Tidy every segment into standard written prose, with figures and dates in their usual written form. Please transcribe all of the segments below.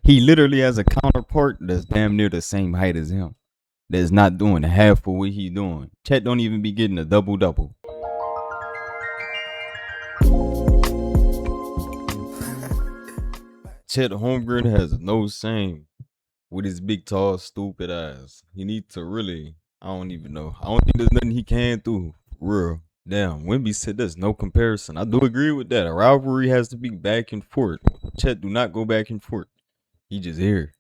He literally has a counterpart that's damn near the same height as him. That's not doing half of what he's doing. Chet don't even be getting a double-double. Chet Holmgren has no shame with his big, tall, stupid ass. He needs to really, I don't even know. I don't think there's nothing he can do. Real. Damn, Wemby said there's no comparison. I do agree with that. A rivalry has to be back and forth. Chet do not go back and forth. He just here.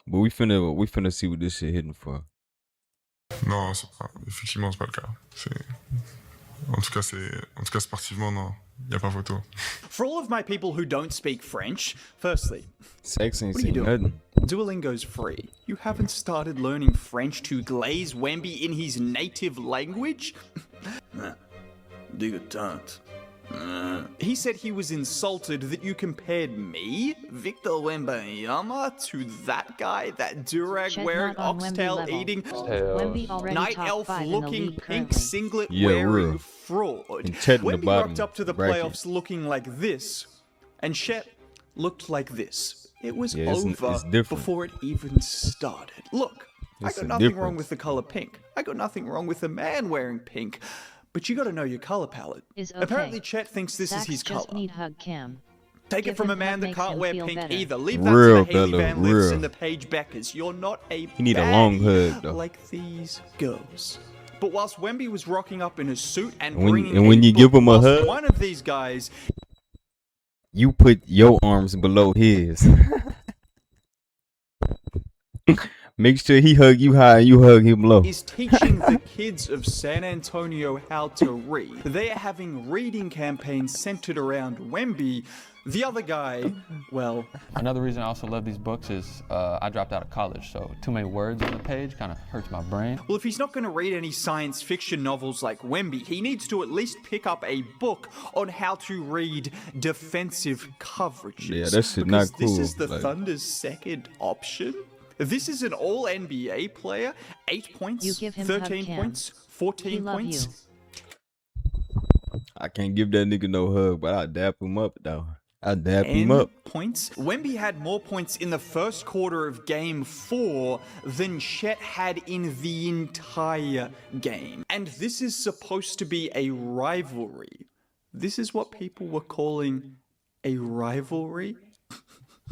But we finna see what this shit hitting for. Non, effectivement, c'est pas le cas. En tout cas, sportivement, non. Y a pas photo. For all of my people who don't speak French, firstly, Sex ain't what are you saying doing? nothing. Duolingo's free. You haven't started learning French to glaze Wemby in his native language? Dégoûtante. He said he was insulted that you compared me, Victor Wembanyama, to that guy, that durag-wearing, oxtail-eating, night elf-looking, pink singlet-wearing fraud. Wemby rocked up to the playoffs looking like this, and Chet looked like this. It was over before it even started. Look, I got nothing wrong with the color pink. I got nothing wrong with a man wearing pink. But you gotta know your color palette. Apparently Chet thinks this is his color. Take it from a man that can't wear pink either. Leave that to the Haley Van Lifts and the Paige Beckers. You're not a You need a long hood, though. like these girls. But whilst Wemby was rocking up in a suit and when you give him a hug, one of these guys, you put your arms below his. Make sure he hug you high and you hug him low. Is teaching the kids of San Antonio how to read. They are having reading campaigns centered around Wemby. The other guy, well... Another reason I also love these books is I dropped out of college, so too many words on the page kind of hurts my brain. Well, if he's not going to read any science fiction novels like Wemby, he needs to at least pick up a book on how to read defensive coverages. Yeah, that shit not cool. This is the Thunder's second option. This is an all-NBA player, 8 points, 13 points, 14 points. I can't give that nigga no hug, but I'll dap him up, though. I'll dap him up. Points. Wemby had more points in the first quarter of Game 4 than Chet had in the entire game. And this is supposed to be a rivalry. This is what people were calling a rivalry.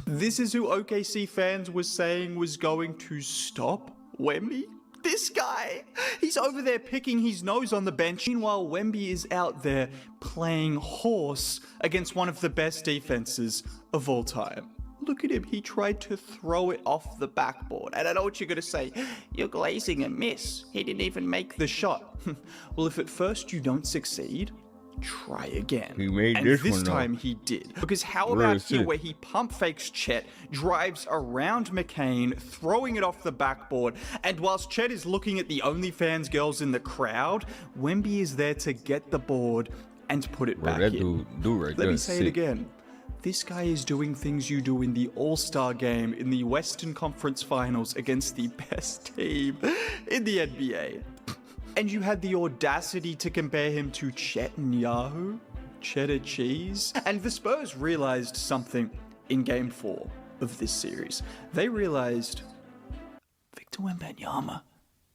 This is who OKC fans were saying was going to stop Wemby? This guy! He's over there picking his nose on the bench. Meanwhile, Wemby is out there playing horse against one of the best defenses of all time. Look at him, he tried to throw it off the backboard. And I know what you're gonna say, you're glazing a miss. He didn't even make the shot. Well, if at first you don't succeed, try again. He made and this time he did. Because how about here where he pump fakes Chet, drives around McCain, throwing it off the backboard, and whilst Chet is looking at the OnlyFans girls in the crowd, Wemby is there to get the board and put it back in. Let me say it again. This guy is doing things you do in the All-Star game in the Western Conference Finals against the best team in the NBA. And you had the audacity to compare him to Chet and Yahoo? Cheddar cheese? And the Spurs realized something in Game 4 of this series. They realized Victor Wembanyama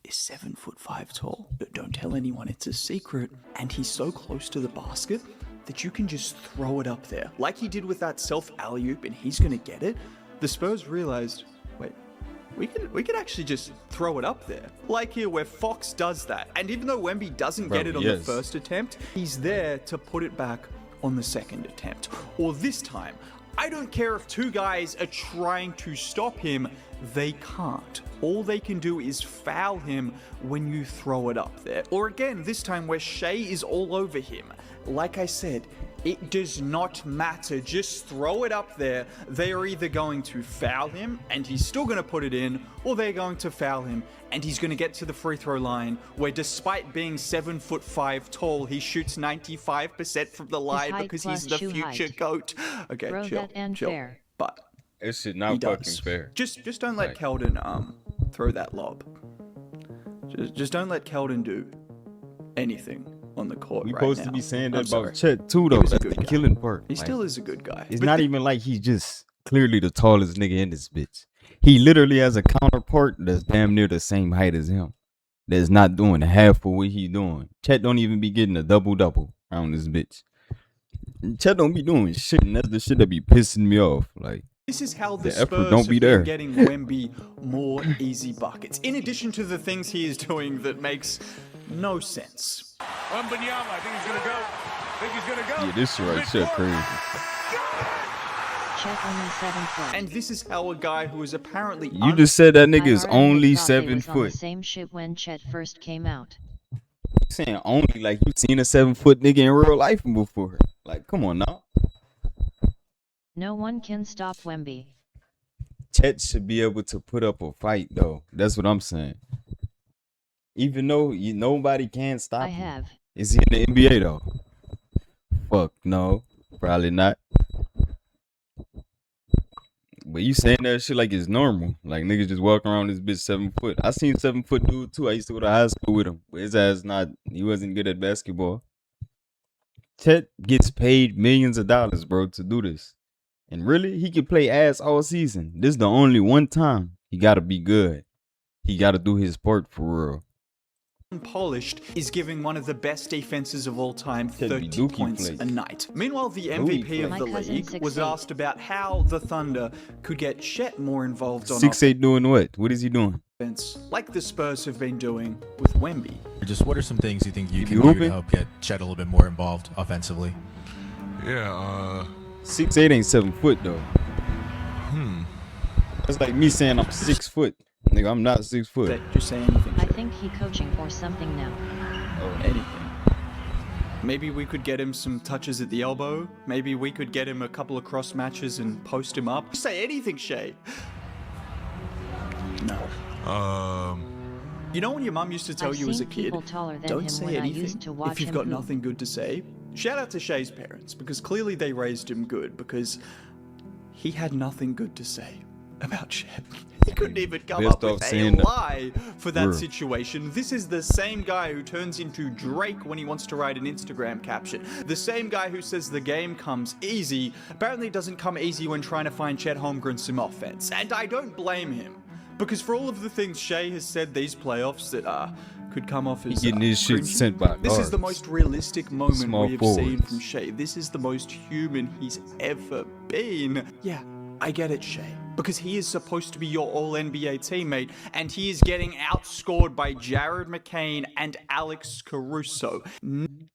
is 7'5" tall. Don't tell anyone, it's a secret. And he's so close to the basket that you can just throw it up there. Like he did with that self alley-oop and he's gonna get it. The Spurs realized, wait, we could actually just throw it up there. Like here where Fox does that. And even though Wemby doesn't get it on the first attempt, he's there to put it back on the second attempt. Or this time. I don't care if two guys are trying to stop him, they can't. All they can do is foul him when you throw it up there. Or again, this time where Shai is all over him. Like I said, it does not matter. Just throw it up there. They are either going to foul him and he's still going to put it in, or they're going to foul him and he's going to get to the free throw line where despite being 7'5" tall, he shoots 95% from the line because he's the future GOAT. Okay, chill. But it's not fucking fair. Just don't let Keldon throw that lob. Just don't let Keldon do anything on the court right now. We're supposed to be saying that about Chet too, though. That's the killing part. He still is a good guy. It's not even like he's just clearly the tallest nigga in this bitch. He literally has a counterpart that's damn near the same height as him. That's not doing half of what he doing. Chet don't even be getting a double-double around this bitch. Chet don't be doing shit, and that's the shit that be pissing me off. Like, this is how the effort Spurs don't be have there. been getting Wemby more easy buckets, in addition to the things he is doing that makes no sense. Wembanyama, I think he's gonna go. I think he's gonna go. Yeah, this shit right shit crazy. Chet only 7 foot. And this is how a guy who is apparently You just said that nigga is I already only thought they 7 was on foot. the same shit when Chet first came out. Saying only like you seen a 7 foot nigga in real life before. Like, come on now. No one can stop Wemby. Chet should be able to put up a fight though. That's what I'm saying. Even though nobody can stop I him. have. Is he in the NBA though? Fuck no, probably not. But you saying that shit like it's normal. Like niggas just walk around this bitch 7 foot. I seen 7 foot dude too. I used to go to high school with him. But his ass he wasn't good at basketball. Chet gets paid millions of dollars, bro, to do this. And really, he can play ass all season. This is the only one time he gotta be good. He gotta do his part for real. Unpolished is giving one of the best defenses of all time 30 Dookie points plays. a night. Meanwhile, the Dookie MVP of plays. the My cousin, league was 6'8". asked about how the Thunder could get Chet more involved on 6'8" doing what? What is he doing? offense, like the Spurs have been doing with Wemby. Just what are some things you think you can do hooping? to help get Chet a little bit more involved offensively? Yeah, 6'8" ain't 7 foot though. That's like me saying I'm 6 foot. Nigga, I'm not 6 foot. That just say anything. I Chet. think he coaching or something now. Anything. Maybe we could get him some touches at the elbow. Maybe we could get him a couple of cross matches and post him up. Say anything, Shay. No. You know when your mum used to tell I've you as a seen kid, people taller than don't him say when I anything used to watch if you've him got hoop. nothing good to say? Shout out to Shay's parents, because clearly they raised him good, because he had nothing good to say about Chet. He couldn't even come Best up with off a saying that. lie for that Bruh. situation. This is the same guy who turns into Drake when he wants to write an Instagram caption. The same guy who says the game comes easy, apparently doesn't come easy when trying to find Chet Holmgren some offense. And I don't blame him, because for all of the things Shay has said these playoffs that could come off as getting his shit cringy, sent by this is the guards. most realistic moment Small we have seen forwards. from Shay. This is the most human he's ever been. Yeah, I get it, Shay. Because he is supposed to be your all-NBA teammate, and he is getting outscored by Jared McCain and Alex Caruso.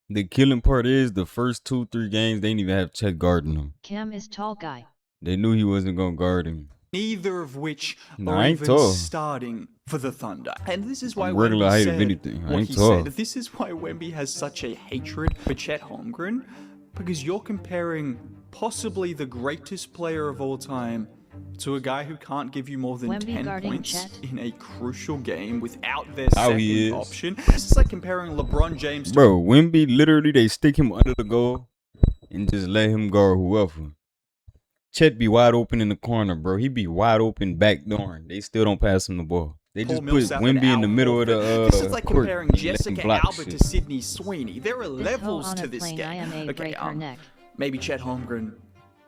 The killing part is the first 2-3 games they didn't even have Chet guarding him. Cam is tall guy. They knew he wasn't gonna guard him. Neither of which Nah, are I ain't even tall. starting for the Thunder. And this is why I'm regular Wemby height said of anything. I what ain't he tall. said. This is why Wemby has such a hatred for Chet Holmgren, because you're comparing possibly the greatest player of all time to a guy who can't give you more than Wemby 10 guarding points Chet. in a crucial game without their How he second is. option. This is like comparing LeBron James to Bro, Wemby, literally, they stick him under the goal and just let him guard whoever. Chet be wide open in the corner, bro. He be wide open backdooring. They still don't pass him the ball. They Paul just put Millsap and Wemby in Al the middle of the Horford. This is like court comparing and let him Jessica block Alba shit. to Sydney Sweeney. There are This hoe levels on to a this plane game. IMA break her neck. Maybe Chet Holmgren,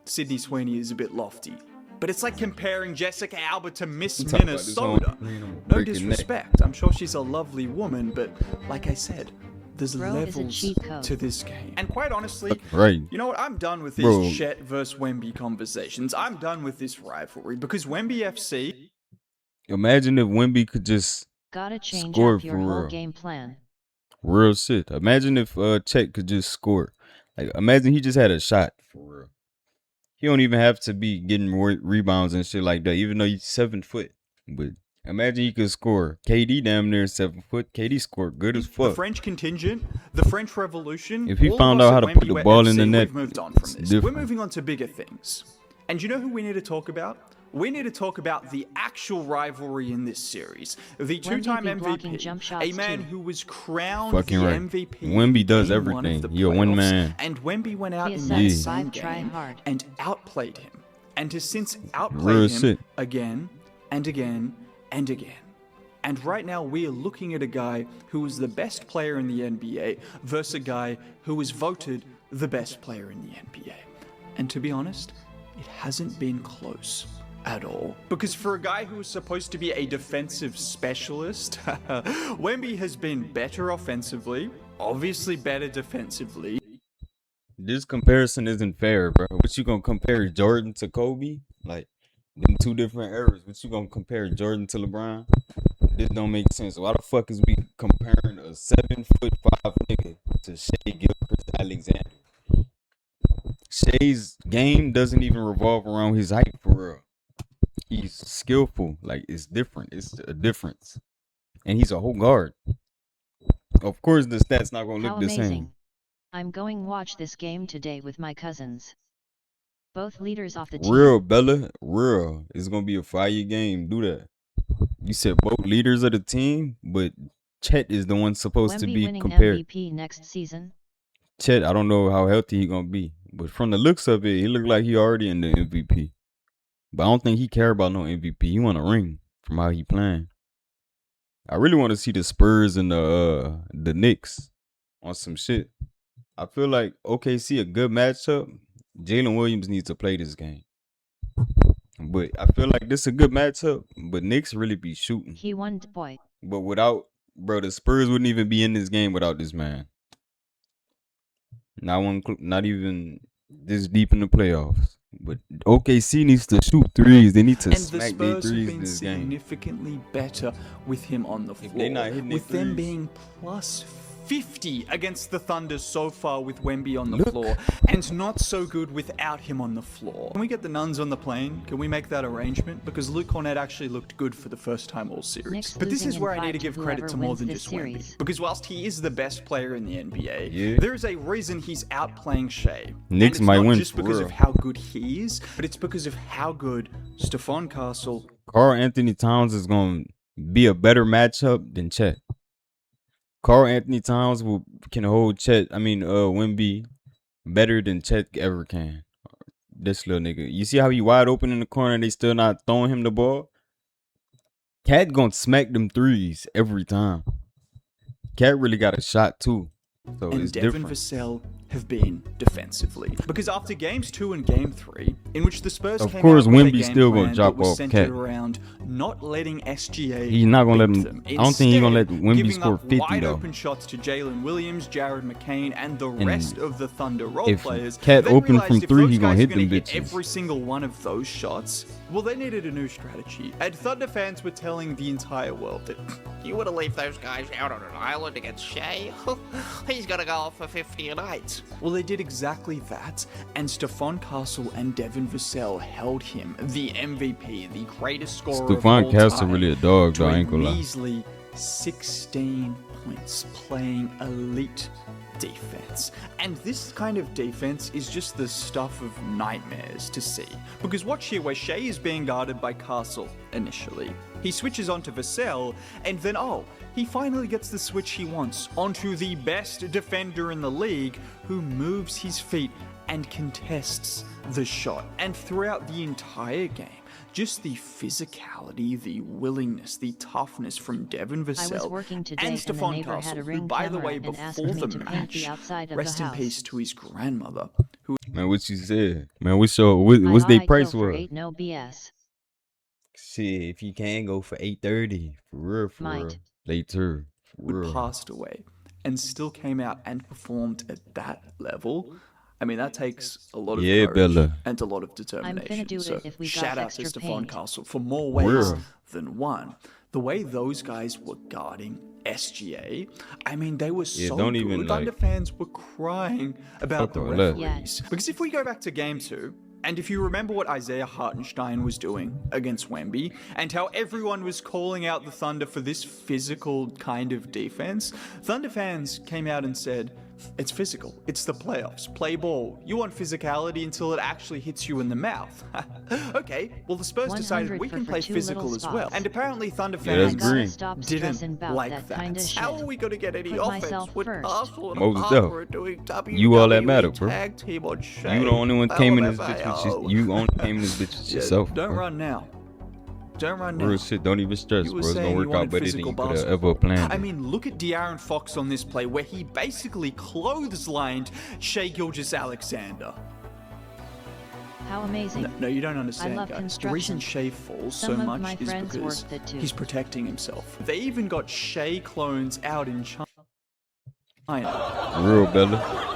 Sydney Sweeney is a bit lofty. But it's like comparing Jessica Alba to Miss You talk about this Minnesota. on screen, I'm gonna No break your neck. disrespect. I'm sure she's a lovely woman, but like I said, there's Bro is a levels cheat code. to this game. And quite honestly, Right. you know what? I'm done with these Bro. Chet versus Wemby conversations. I'm done with this rivalry because Wemby FC. Imagine if Wemby could just Gotta change Score up your for whole real. game plan. real shit. Imagine if Chet could just score. Like, imagine he just had a shot for real. He don't even have to be getting rebounds and shit like that, even though he's 7 foot. But imagine he could score. KD damn near 7 foot. KD scored good as The fuck. French contingent, the French Revolution. If he all of found us out how at to put Wemby the ball in FC, the net, we've moved on from it's this. different. We're moving on to bigger things. And you know who we need to talk about? We need to talk about the actual rivalry in this series. The two-time be blocking MVP, jump shots a man too. who was crowned Fucking the right. MVP. Wemby does in one of everything. the He a one playoffs, man. And Wemby went out He in is that Yeah. same 7'5", try game hard. and outplayed him. And has since Real outplayed him shit. again and again and again. And right now we are looking at a guy who was the best player in the NBA versus a guy who was voted the best player in the NBA. And to be honest, it hasn't been close at all. Because for a guy who was supposed to be a defensive specialist, Wemby has been better offensively, obviously better defensively. This comparison isn't fair, bro. What you gonna compare Jordan to Kobe? Like, them two different eras. What you gonna compare Jordan to LeBron? This don't make sense. Why the fuck is we comparing a 7'5" nigga to Shai Gilgeous-Alexander? Shai's game doesn't even revolve around his height for real. He's skillful. Like, it's different. It's a difference. And he's a whole guard. Of course, the stats not gonna look the same. I'm going watch this game today with my cousins. Both leaders off the team. Real, Bella. Real. It's gonna be a fire game. Do that. You said both leaders of the team, but Chet is the one supposed to be compared. MVP next season. Chet, I don't know how healthy he gonna be, but from the looks of it, he look like he already in the MVP. But I don't think he care about no MVP. He want a ring from how he playing. I really want to see the Spurs and the Knicks on some shit. I feel like OKC a good matchup. Jalen Williams needs to play this game. But I feel like this is a good matchup, but Knicks really be shooting. He won, boy. But without, bro, the Spurs wouldn't even be in this game without this man. Not even this deep in the playoffs. But OKC needs to shoot threes. They need to smack their threes in this game. And the Spurs have been significantly better with him on the floor. If they're not hitting with their them threes. being plus 50 against the Thunder so far with Wemby on the floor, and not so good without him on the floor. Can we get the Nuns on the plane? Can we make that arrangement? Because Luke Cornett actually looked good for the first time all series. Knicks But this is losing where in I need to 5 give to credit to whoever more than wins just this Wemby. series. Because whilst he is the best player in the NBA, Yeah. there is a reason he's outplaying Shai. Knicks and might it's not win just for because real. of how good he is, but it's because of how good Stephon Castle. Karl Anthony Towns is going to be a better matchup than Chet. Karl Anthony Towns can hold Wemby better than Chet ever can. This little nigga. You see how he wide open in the corner and they still not throwing him the ball? Cat gonna smack them threes every time. Cat really got a shot too. So And it's Devin different. Vassell have been defensively. Because after games 2 and game 3, in which the Spurs Of came course, out with a Wemby's game still gonna plan drop that was off centered Cat. around not letting SGA He's not gonna let beat him. them. I don't think he's gonna let Instead, Wemby giving score up 50 wide though. open shots to Jalen Williams, Jared McCain, and the And rest of the Thunder role if players. Cat They open realized from if three, those he gonna guys hit are gonna them hit bitches. every single one of those shots, well, they needed a new strategy. And Thunder fans were telling the entire world that You want to leave those guys out on an island against Shai? He's gonna go off for 50 a night. well, they did exactly that, and Stephon Castle and Devin Vassell held him, the MVP, the greatest scorer of Stephon all Castle time, really a dog, to though. I a ain't gonna lie. measly 16 points, playing elite defense. And this kind of defense is just the stuff of nightmares to see. Because watch here where Shai is being guarded by Castle initially. He switches onto Vassell, and then he finally gets the switch he wants onto the best defender in the league, who moves his feet and contests the shot. And throughout the entire game, just the physicality, the willingness, the toughness from Devin Vassell I was working today and and the Stephon neighbor had Castle, a who, ring by the camera way, and asked before me the to paint match, the outside of rest the in house. peace to his grandmother, who Man, what you said? Man, what's their price for was? 8, no BS. Shit, if you can go for 830, for real, Might. later, for had real. passed away and still came out and performed at that level. I mean, that takes a lot of Yeah, courage Bella. and a lot of determination. do it so if we got shout out to extra Stephon paint. Castle for more ways Real. than one. The way those guys were guarding SGA, I mean, they were Yeah, so don't good. even, Thunder like, fans were crying about the fuck all that. referees. Because if we go back to game 2, and if you remember what Isaiah Hartenstein was doing against Wemby, and how everyone was calling out the Thunder for this physical kind of defense, Thunder fans came out and said, it's physical. It's the playoffs. Play ball. You want physicality until it actually hits you in the mouth. Okay, well, the Spurs decided 100 we can for play 2 physical little as well. spots. And apparently Thunder Yeah, that's fans green. Stop stressing didn't about like that that. kind of shit. How are we gonna get any Put offense myself with first. Castle and Most Parker def. are doing WWE You all that matter, bro. tag team on Shai? You the only one came in this bitch LMFAO. with you only came in this bitch with Yeah, yourself. don't bro. run now. Don't run now. Real shit, don't even stress, You bro. were It's gonna saying work you out wanted better than physical you could have basketball. ever planned. I mean, look at De'Aaron Fox on this play where he basically clotheslined Shai Gilgeous-Alexander. How amazing. No, you don't understand, love guys. The reason construction. Shai falls Some so of much my is friends because worked it too. he's protecting himself. They even got Shai clones out in China. Real, Bella.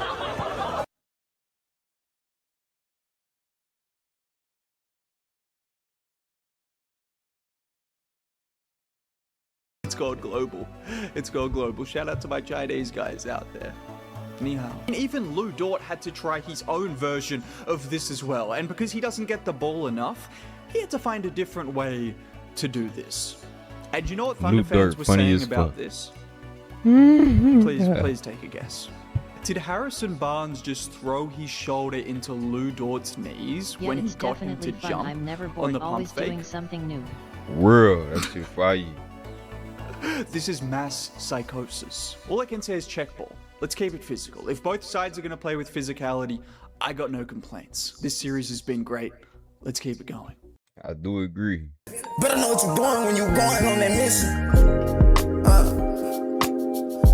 It's gone global. It's gone global. Shout out to my Chinese guys out there. Ni hao. And even Lou Dort had to try his own version of this as well. And because he doesn't get the ball enough, he had to find a different way to do this. And you know what Thunder fans were saying about this? Please take a guess. Did Harrison Barnes just throw his shoulder into Lou Dort's knees Yeah, when he it's got him to definitely fun. jump I'm never on bored, the pump always fake? doing something new. Real. That shit fire. This is mass psychosis. All I can say is check ball. Let's keep it physical. If both sides are going to play with physicality, I got no complaints. This series has been great. Let's keep it going. I do agree. Better know what you're doing when you're going on that mission.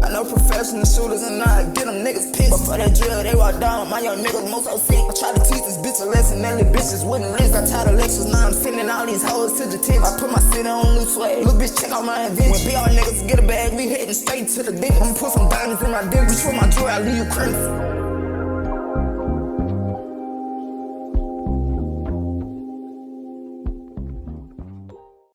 I know professional shooters and I get them niggas pissed. But for that drill, they walk down. My young niggas most so sick. I try to teach this bitch a lesson. That little bitches wouldn't list. I tired of lectures. Now I'm sending all these hoes to the tip. I put my city on loose swag. Little bitch check out my invention. When BR niggas get a bag, we heading straight to the dick. I'ma put some diamonds in my dick. Reach for my jewelry, I leave you crazy.